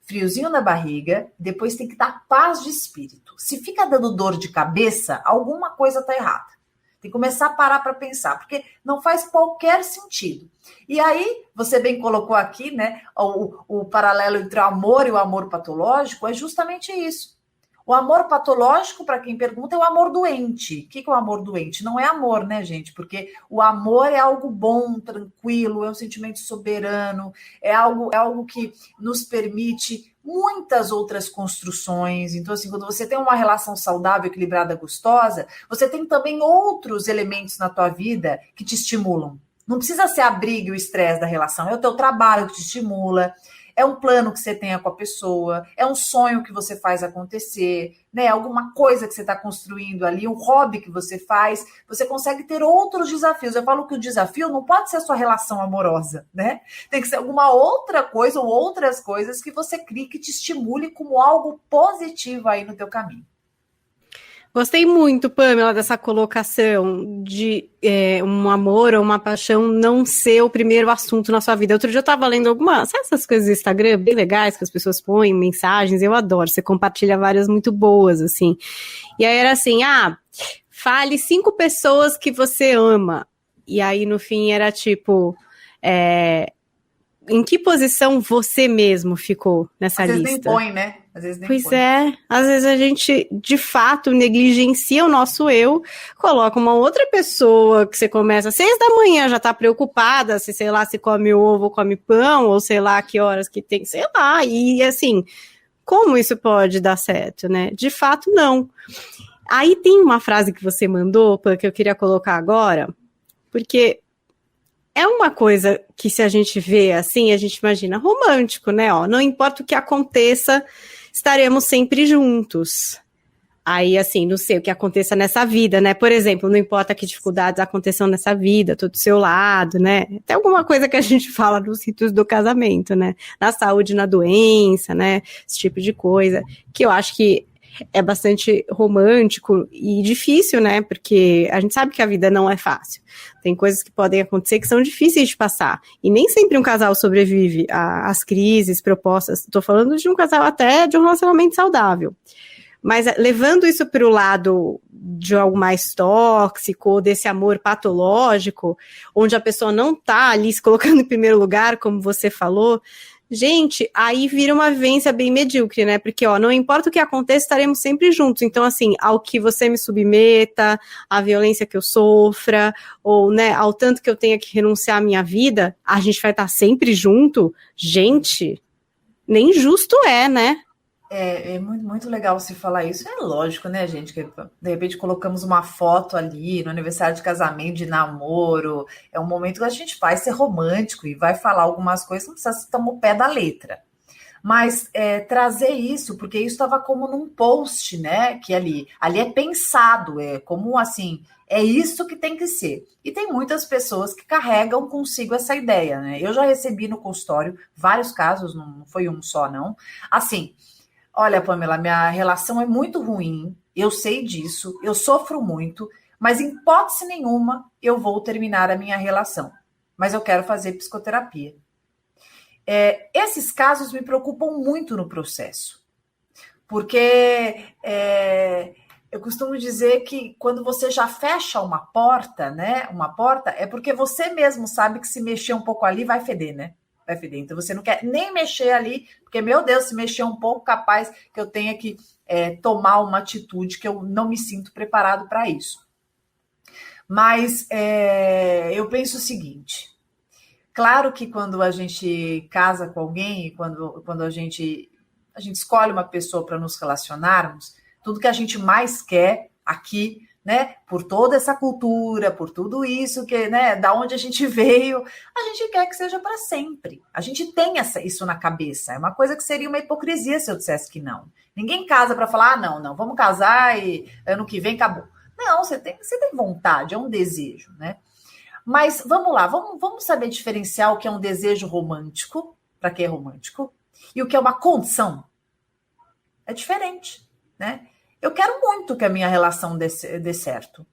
friozinho na barriga, depois tem que dar paz de espírito. Se fica dando dor de cabeça, alguma coisa está errada. Tem que começar a parar para pensar, porque não faz qualquer sentido. E aí, você bem colocou aqui, né, o paralelo entre o amor e o amor patológico é justamente isso. O amor patológico, para quem pergunta, é o amor doente. O que é o amor doente? Não é amor, né, gente? Porque o amor é algo bom, tranquilo, é um sentimento soberano, é algo que nos permite muitas outras construções. Então, assim, quando você tem uma relação saudável, equilibrada, gostosa, você tem também outros elementos na tua vida que te estimulam. Não precisa ser a briga e o estresse da relação, é o teu trabalho que te estimula, é um plano que você tenha com a pessoa, é um sonho que você faz acontecer, né? Alguma coisa que você está construindo ali, um hobby que você faz, você consegue ter outros desafios. Eu falo que o desafio não pode ser a sua relação amorosa, né? Tem que ser alguma outra coisa ou outras coisas que você crie que te estimule como algo positivo aí no teu caminho. Gostei muito, Pamela, dessa colocação de um amor ou uma paixão não ser o primeiro assunto na sua vida. Outro dia eu estava lendo sabe essas coisas do Instagram bem legais que as pessoas põem, mensagens, eu adoro, você compartilha várias muito boas, assim. E aí era assim, fale 5 pessoas que você ama. E aí no fim era tipo, em que posição você mesmo ficou nessa lista? Às vezes nem põe, né? Às vezes nem pois põe. às vezes a gente, de fato, negligencia o nosso eu, coloca uma outra pessoa que você começa às 6 da manhã, já tá preocupada se, sei lá, se come ovo ou come pão, ou sei lá que horas que tem, sei lá, e assim, como isso pode dar certo, né? De fato, não. Aí tem uma frase que você mandou, que eu queria colocar agora, porque é uma coisa que se a gente vê assim, a gente imagina romântico, né? Não importa o que aconteça, estaremos sempre juntos. Aí, assim, não sei o que aconteça nessa vida, né? Por exemplo, não importa que dificuldades aconteçam nessa vida, tô do seu lado, né? Tem alguma coisa que a gente fala nos ritos do casamento, né? Na saúde, na doença, né? Esse tipo de coisa, que eu acho que é bastante romântico e difícil, né? Porque a gente sabe que a vida não é fácil. Tem coisas que podem acontecer que são difíceis de passar. E nem sempre um casal sobrevive às crises propostas. Estou falando de um casal até de um relacionamento saudável. Mas levando isso para o lado de algo mais tóxico, desse amor patológico, onde a pessoa não está ali se colocando em primeiro lugar, como você falou, gente, aí vira uma vivência bem medíocre, né? Porque, não importa o que aconteça, estaremos sempre juntos. Então, assim, ao que você me submeta, à violência que eu sofra, ou, né, ao tanto que eu tenha que renunciar à minha vida, a gente vai estar sempre junto? Gente, nem justo é, né? É muito, muito legal você falar isso. É lógico, né, gente? Que de repente colocamos uma foto ali no aniversário de casamento, de namoro. É um momento que a gente vai ser romântico e vai falar algumas coisas, não precisa estar no pé da letra. Mas trazer isso, porque isso estava como num post, né? Que ali é pensado, é como assim, é isso que tem que ser. E tem muitas pessoas que carregam consigo essa ideia, né? Eu já recebi no consultório vários casos, não foi um só, não. Assim, olha, Pamela, minha relação é muito ruim, eu sei disso, eu sofro muito, mas em hipótese nenhuma eu vou terminar a minha relação. Mas eu quero fazer psicoterapia. Esses casos me preocupam muito no processo. Porque eu costumo dizer que quando você já fecha uma porta, né? Uma porta, é porque você mesmo sabe que se mexer um pouco ali vai feder, né? Vai feder. Então você não quer nem mexer ali, porque, meu Deus, se mexer um pouco, capaz que eu tenha que tomar uma atitude que eu não me sinto preparado para isso. Mas eu penso o seguinte: claro que quando a gente casa com alguém, quando a gente escolhe uma pessoa para nos relacionarmos, tudo que a gente mais quer aqui, né, por toda essa cultura, por tudo isso que, né, da onde a gente veio, a gente quer que seja para sempre. A gente tem isso na cabeça. É uma coisa que seria uma hipocrisia se eu dissesse que não. Ninguém casa para falar, não, vamos casar e ano que vem acabou. Não, você tem vontade, é um desejo, né? Mas vamos lá, vamos saber diferenciar o que é um desejo romântico, para que é romântico, e o que é uma condição. É diferente, né? Eu quero muito que a minha relação dê certo,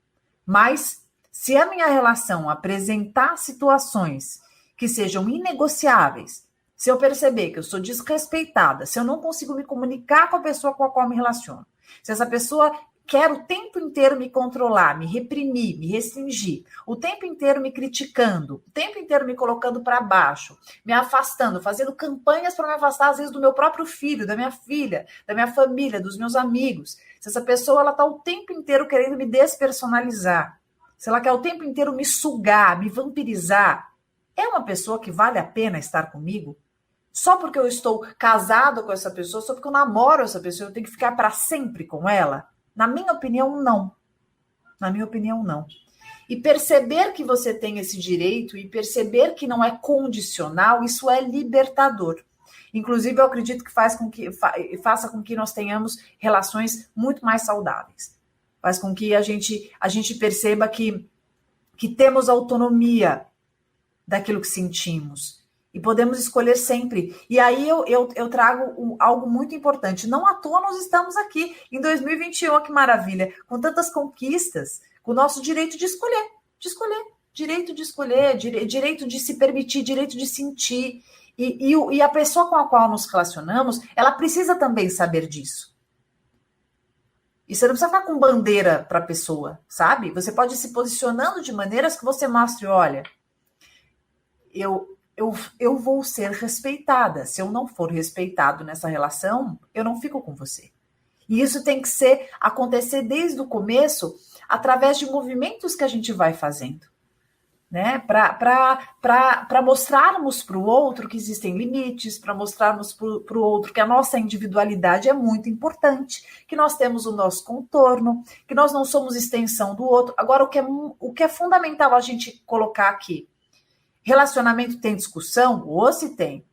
mas se a minha relação apresentar situações que sejam inegociáveis, se eu perceber que eu sou desrespeitada, se eu não consigo me comunicar com a pessoa com a qual me relaciono, se essa pessoa quer o tempo inteiro me controlar, me reprimir, me restringir, o tempo inteiro me criticando, o tempo inteiro me colocando para baixo, me afastando, fazendo campanhas para me afastar, às vezes, do meu próprio filho, da minha filha, da minha família, dos meus amigos. Se essa pessoa ela está o tempo inteiro querendo me despersonalizar, se ela quer o tempo inteiro me sugar, me vampirizar, é uma pessoa que vale a pena estar comigo? Só porque eu estou casado com essa pessoa, só porque eu namoro essa pessoa, eu tenho que ficar para sempre com ela? Na minha opinião, não. Na minha opinião, não. E perceber que você tem esse direito e perceber que não é condicional, isso é libertador. Inclusive, eu acredito que faça com que nós tenhamos relações muito mais saudáveis. Faz com que a gente perceba que temos autonomia daquilo que sentimos. E podemos escolher sempre. E aí eu trago algo muito importante. Não à toa nós estamos aqui em 2021, que maravilha, com tantas conquistas, com o nosso direito de escolher, direito de escolher, direito de se permitir, direito de sentir. E a pessoa com a qual nos relacionamos, ela precisa também saber disso. E você não precisa ficar com bandeira para a pessoa, sabe? Você pode ir se posicionando de maneiras que você mostre, olha, eu vou ser respeitada. Se eu não for respeitado nessa relação, eu não fico com você. E isso tem que acontecer desde o começo, através de movimentos que a gente vai fazendo, né? Para mostrarmos para o outro que existem limites, para mostrarmos para o outro que a nossa individualidade é muito importante, que nós temos o nosso contorno, que nós não somos extensão do outro. Agora, o que é fundamental a gente colocar aqui, relacionamento tem discussão? Ou se tem.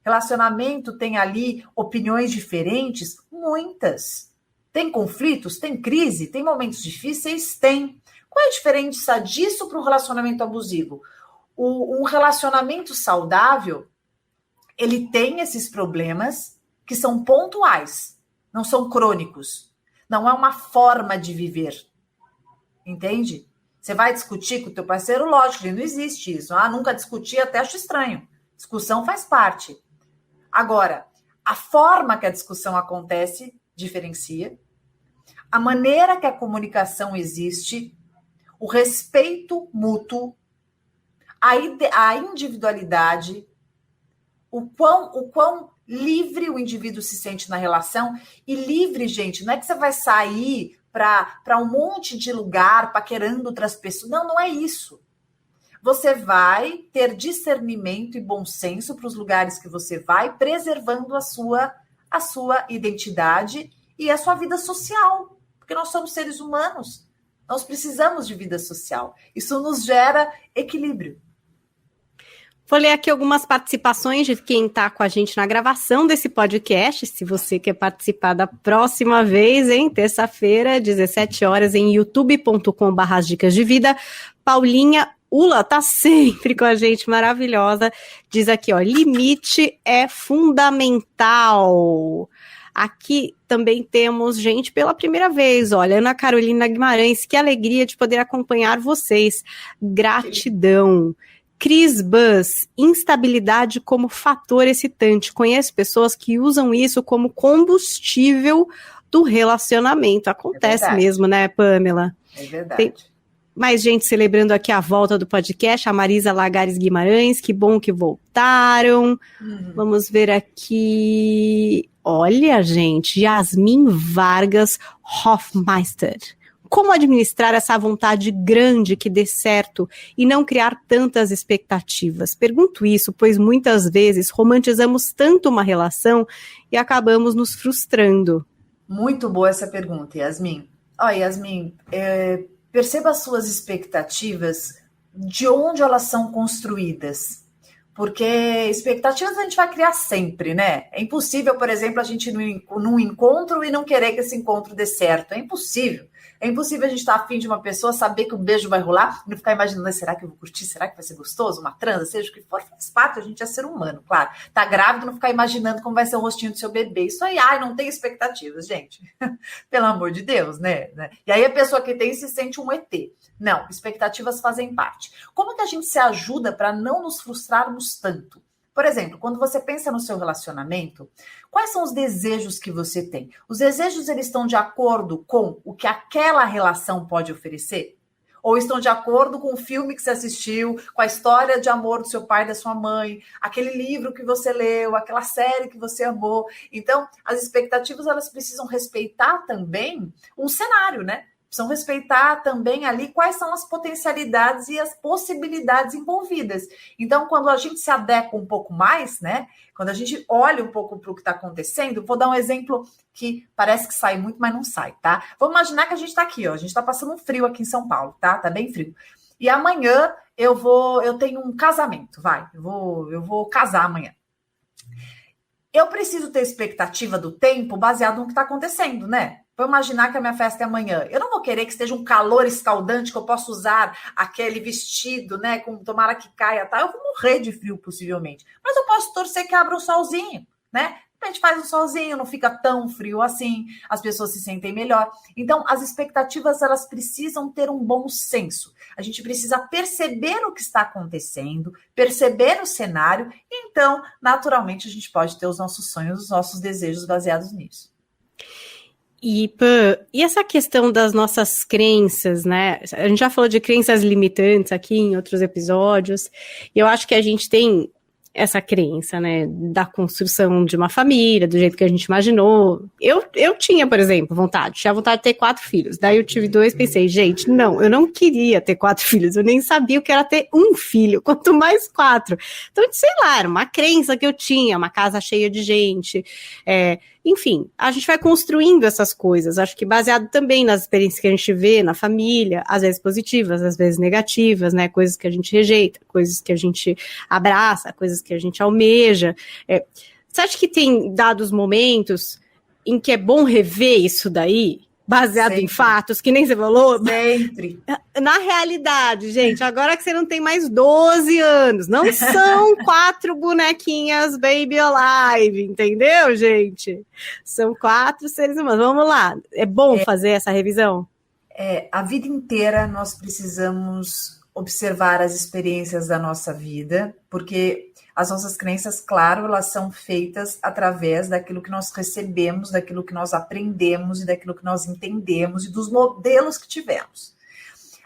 Relacionamento tem ali opiniões diferentes? Muitas. Tem conflitos? Tem crise? Tem momentos difíceis? Tem. Qual é a diferença disso para um relacionamento abusivo? Um relacionamento saudável, ele tem esses problemas que são pontuais, não são crônicos. Não é uma forma de viver. Entende? Você vai discutir com o teu parceiro? Lógico, não existe isso. Nunca discuti, até acho estranho. Discussão faz parte. Agora, a forma que a discussão acontece diferencia. A maneira que a comunicação existe, o respeito mútuo, a individualidade, o quão livre o indivíduo se sente na relação. E livre, gente, não é que você vai sair para um monte de lugar, paquerando outras pessoas. Não é isso. Você vai ter discernimento e bom senso para os lugares que você vai, preservando a sua identidade e a sua vida social. Porque nós somos seres humanos. Nós precisamos de vida social. Isso nos gera equilíbrio. Vou ler aqui algumas participações de quem está com a gente na gravação desse podcast. Se você quer participar da próxima vez, hein? Terça-feira, 17 horas, em youtube.com/dicas de vida. Paulinha Ula tá sempre com a gente, maravilhosa. Diz aqui, ó, limite é fundamental. Aqui também temos gente pela primeira vez, olha, Ana Carolina Guimarães, que alegria de poder acompanhar vocês. Gratidão. Chris Buzz, instabilidade como fator excitante. Conheço pessoas que usam isso como combustível do relacionamento. Acontece mesmo, né, Pamela? É verdade. Tem mais gente celebrando aqui a volta do podcast, a Marisa Lagares Guimarães, que bom que voltaram. Vamos ver aqui. Olha, gente, Yasmin Vargas Hofmeister. Como administrar essa vontade grande que dê certo e não criar tantas expectativas? Pergunto isso, pois muitas vezes romantizamos tanto uma relação e acabamos nos frustrando. Muito boa essa pergunta, Yasmin. Yasmin, perceba as suas expectativas, de onde elas são construídas. Porque expectativas a gente vai criar sempre, né? É impossível, por exemplo, a gente ir num encontro e não querer que esse encontro dê certo. É impossível. É impossível a gente estar afim de uma pessoa, saber que um beijo vai rolar e não ficar imaginando, será que eu vou curtir? Será que vai ser gostoso? Uma transa? Seja o que for, faz parte, a gente é ser humano, claro. Tá grávido, não ficar imaginando como vai ser o rostinho do seu bebê. Isso aí, não tem expectativas, gente. Pelo amor de Deus, né? E aí a pessoa que tem se sente um ET. Não, expectativas fazem parte. Como que a gente se ajuda para não nos frustrarmos tanto? Por exemplo, quando você pensa no seu relacionamento, quais são os desejos que você tem? Os desejos, eles estão de acordo com o que aquela relação pode oferecer? Ou estão de acordo com o filme que você assistiu, com a história de amor do seu pai e da sua mãe, aquele livro que você leu, aquela série que você amou? Então, as expectativas, elas precisam respeitar também um cenário, né? Precisam respeitar também ali quais são as potencialidades e as possibilidades envolvidas. Então, quando a gente se adequa um pouco mais, né? Quando a gente olha um pouco para o que está acontecendo, vou dar um exemplo que parece que sai muito, mas não sai, tá? Vamos imaginar que a gente está aqui, ó. A gente está passando um frio aqui em São Paulo, tá? Tá bem frio. E amanhã eu tenho um casamento, eu vou casar amanhã. Eu preciso ter expectativa do tempo baseado no que está acontecendo, né? Vou imaginar que a minha festa é amanhã. Eu não vou querer que esteja um calor escaldante, que eu possa usar aquele vestido, né? Tomara que caia, tá? Eu vou morrer de frio, possivelmente. Mas eu posso torcer que abra um solzinho, né? A gente faz um solzinho, não fica tão frio assim, as pessoas se sentem melhor. Então, as expectativas, elas precisam ter um bom senso. A gente precisa perceber o que está acontecendo, perceber o cenário, e então, naturalmente, a gente pode ter os nossos sonhos, os nossos desejos baseados nisso. E essa questão das nossas crenças, né? A gente já falou de crenças limitantes aqui em outros episódios, e eu acho que a gente tem essa crença, né, da construção de uma família, do jeito que a gente imaginou. Eu tinha, por exemplo, tinha vontade de ter 4 filhos. Daí eu tive 2, pensei, gente, não, eu não queria ter 4 filhos, eu nem sabia o que era ter um filho, quanto mais 4. Então, sei lá, era uma crença que eu tinha, uma casa cheia de gente, enfim, a gente vai construindo essas coisas, acho que baseado também nas experiências que a gente vê na família, às vezes positivas, às vezes negativas, né, coisas que a gente rejeita, coisas que a gente abraça, coisas que a gente almeja. Você acha que tem dados momentos em que é bom rever isso daí? Baseado Sempre. Em fatos, que nem você falou? Sempre. Na realidade, gente, agora que você não tem mais 12 anos, não são 4 bonequinhas baby alive, entendeu, gente? São 4 seres humanos. Vamos lá, é bom fazer essa revisão? A vida inteira nós precisamos observar as experiências da nossa vida, porque as nossas crenças, claro, elas são feitas através daquilo que nós recebemos, daquilo que nós aprendemos e daquilo que nós entendemos e dos modelos que tivemos.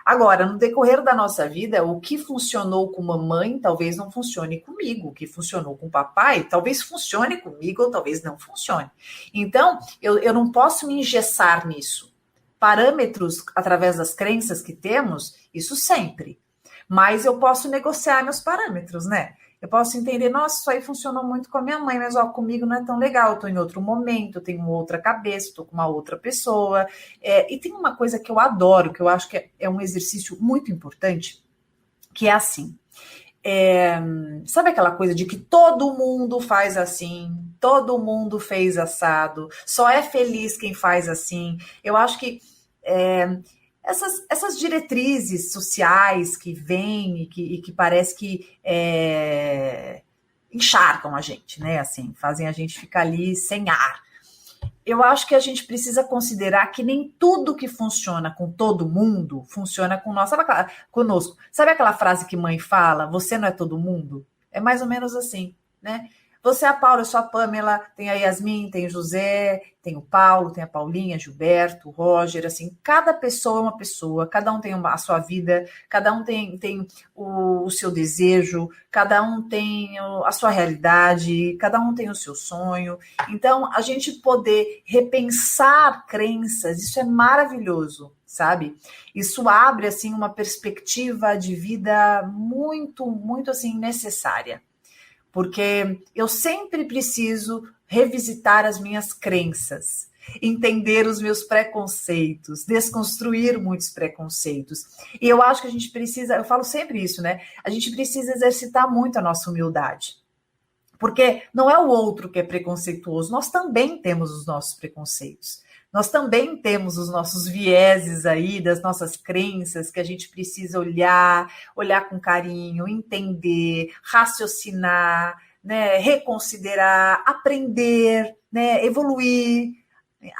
Agora, no decorrer da nossa vida, o que funcionou com mamãe talvez não funcione comigo, o que funcionou com papai talvez funcione comigo ou talvez não funcione. Então, eu não posso me engessar nisso. Parâmetros através das crenças que temos, isso sempre. Mas eu posso negociar meus parâmetros, né? Eu posso entender, nossa, isso aí funcionou muito com a minha mãe, mas comigo não é tão legal, eu tô em outro momento, eu tenho outra cabeça, tô com uma outra pessoa. E tem uma coisa que eu adoro, que eu acho que é um exercício muito importante, que é assim. Sabe aquela coisa de que todo mundo faz assim, todo mundo fez assado, só é feliz quem faz assim? Eu acho que essas diretrizes sociais que vêm e que parece que encharcam a gente, né? Assim, fazem a gente ficar ali sem ar. eu acho que a gente precisa considerar que nem tudo que funciona com todo mundo funciona com nós. Conosco. Sabe aquela frase que mãe fala? Você não é todo mundo? É mais ou menos assim, né? Você é a Paula, eu sou a Pamela, tem a Yasmin, tem o José, tem o Paulo, tem a Paulinha, Gilberto, o Roger, assim, cada pessoa é uma pessoa, cada um tem a sua vida, cada um tem o seu desejo, cada um tem a sua realidade, cada um tem o seu sonho. Então, a gente poder repensar crenças, isso é maravilhoso, sabe? Isso abre, assim, uma perspectiva de vida muito, muito, assim, necessária. Porque eu sempre preciso revisitar as minhas crenças, entender os meus preconceitos, desconstruir muitos preconceitos. E eu acho que a gente precisa, eu falo sempre isso, né? A gente precisa exercitar muito a nossa humildade. Porque não é o outro que é preconceituoso, nós também temos os nossos preconceitos. Nós também temos os nossos vieses aí, das nossas crenças, que a gente precisa olhar com carinho, entender, raciocinar, né, reconsiderar, aprender, né, evoluir,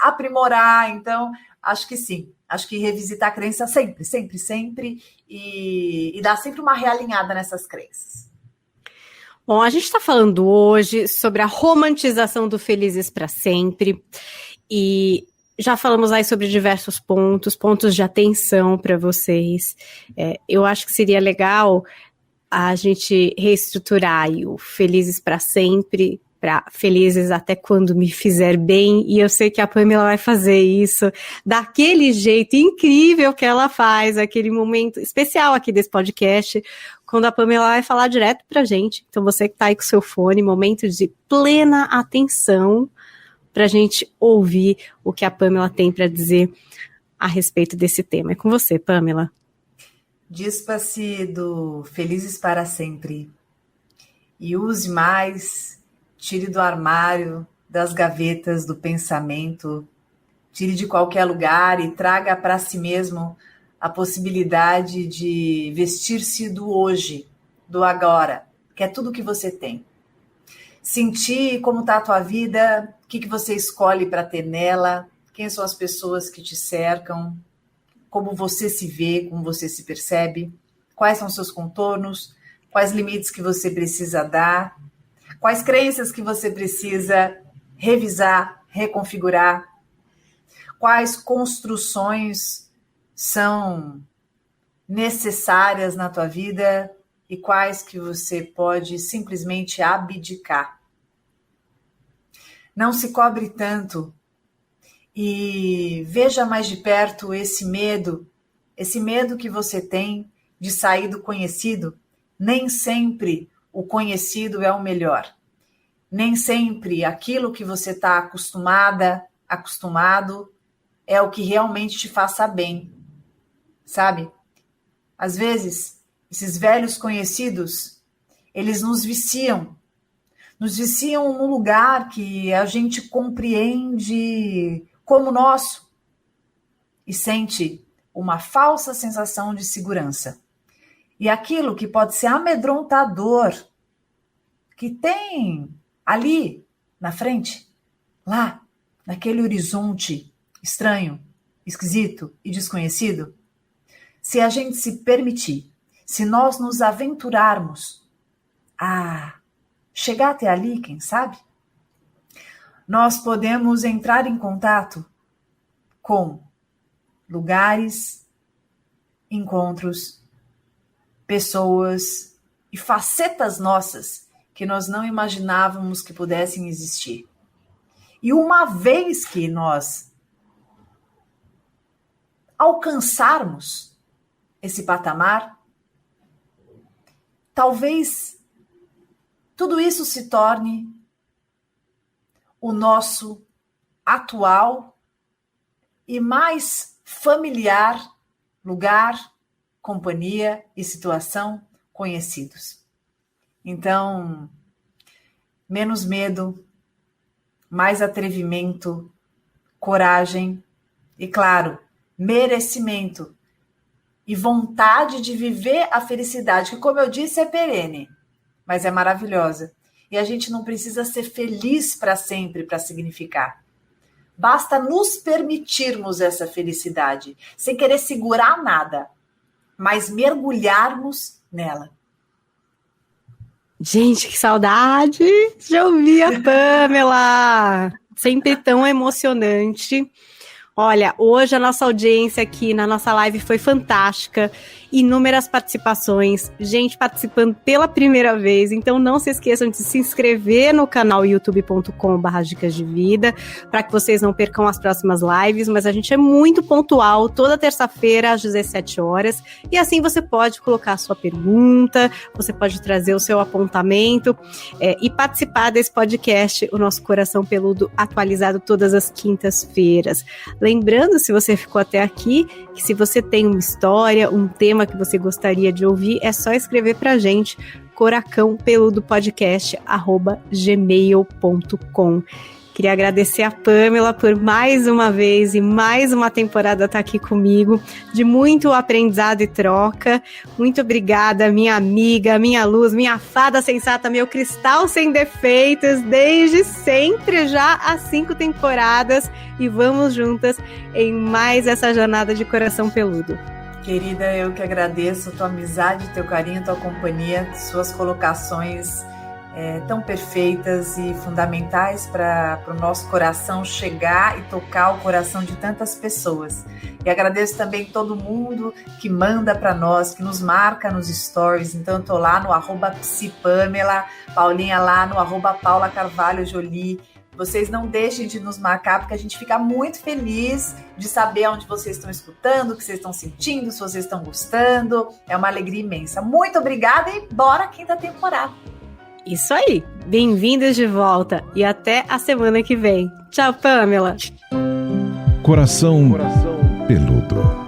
aprimorar. Então, acho que sim. Acho que revisitar a crença sempre, sempre, sempre, e dar sempre uma realinhada nessas crenças. Bom, a gente está falando hoje sobre a romantização do Felizes para Sempre, e já falamos aí sobre diversos pontos de atenção para vocês. Eu acho que seria legal a gente reestruturar aí o Felizes para Sempre, para Felizes até quando me fizer bem, e eu sei que a Pamela vai fazer isso daquele jeito incrível que ela faz, aquele momento especial aqui desse podcast, quando a Pamela vai falar direto pra gente. Então você que tá aí com o seu fone, momento de plena atenção, pra gente ouvir o que a Pamela tem para dizer a respeito desse tema. É com você, Pamela. Despa-se do Felizes para Sempre e use mais, tire do armário, das gavetas do pensamento, tire de qualquer lugar e traga para si mesmo a possibilidade de vestir-se do hoje, do agora, que é tudo que você tem. Sentir como está a tua vida, o que você escolhe para ter nela, quem são as pessoas que te cercam, como você se vê, como você se percebe, quais são os seus contornos, quais limites que você precisa dar, quais crenças que você precisa revisar, reconfigurar, quais construções são necessárias na tua vida e quais que você pode simplesmente abdicar. Não se cobre tanto e veja mais de perto esse medo que você tem de sair do conhecido. Nem sempre o conhecido é o melhor. Nem sempre aquilo que você está acostumado, é o que realmente te faça bem, sabe? Às vezes, esses velhos conhecidos, eles nos viciam num lugar que a gente compreende como nosso e sente uma falsa sensação de segurança. E aquilo que pode ser amedrontador, que tem ali na frente, lá, naquele horizonte estranho, esquisito e desconhecido, se a gente se permitir, se nós nos aventurarmos a chegar até ali, quem sabe, nós podemos entrar em contato com lugares, encontros, pessoas e facetas nossas que nós não imaginávamos que pudessem existir. E uma vez que nós alcançarmos esse patamar, talvez tudo isso se torne o nosso atual e mais familiar lugar, companhia e situação conhecidos. Então, menos medo, mais atrevimento, coragem e, claro, merecimento e vontade de viver a felicidade, que, como eu disse, é perene, mas é maravilhosa. E a gente não precisa ser feliz para sempre para significar. Basta nos permitirmos essa felicidade, sem querer segurar nada, mas mergulharmos nela. Gente, que saudade de ouvir a Pamela! Sempre tão emocionante. Olha, hoje a nossa audiência aqui na nossa live foi fantástica, inúmeras participações, gente participando pela primeira vez, então não se esqueçam de se inscrever no canal youtube.com/dicas de vida, para que vocês não percam as próximas lives, mas a gente é muito pontual, toda terça-feira às 17 horas, e assim você pode colocar a sua pergunta, você pode trazer o seu apontamento e participar desse podcast, o nosso Coração Peludo, atualizado todas as quintas-feiras. Lembrando, se você ficou até aqui, que se você tem uma história, um tema que você gostaria de ouvir, é só escrever pra gente, coracãopeludopodcast@gmail.com. Queria agradecer a Pamela por mais uma vez e mais uma temporada estar aqui comigo, de muito aprendizado e troca. Muito obrigada, minha amiga, minha luz, minha fada sensata, meu cristal sem defeitos, desde sempre, já há 5 temporadas. E vamos juntas em mais essa jornada de Coração Peludo. Querida, eu que agradeço a tua amizade, teu carinho, tua companhia, suas colocações tão perfeitas e fundamentais para o nosso coração chegar e tocar o coração de tantas pessoas. E agradeço também todo mundo que manda para nós, que nos marca nos stories. Então eu estou lá no @psipamela, Paulinha lá no @paulacarvalhojolie. Vocês não deixem de nos marcar, porque a gente fica muito feliz de saber onde vocês estão escutando, o que vocês estão sentindo, se vocês estão gostando. É uma alegria imensa. Muito obrigada e bora quinta temporada. Isso aí, bem-vindos de volta e até a semana que vem. Tchau, Pamela. Coração Peludo.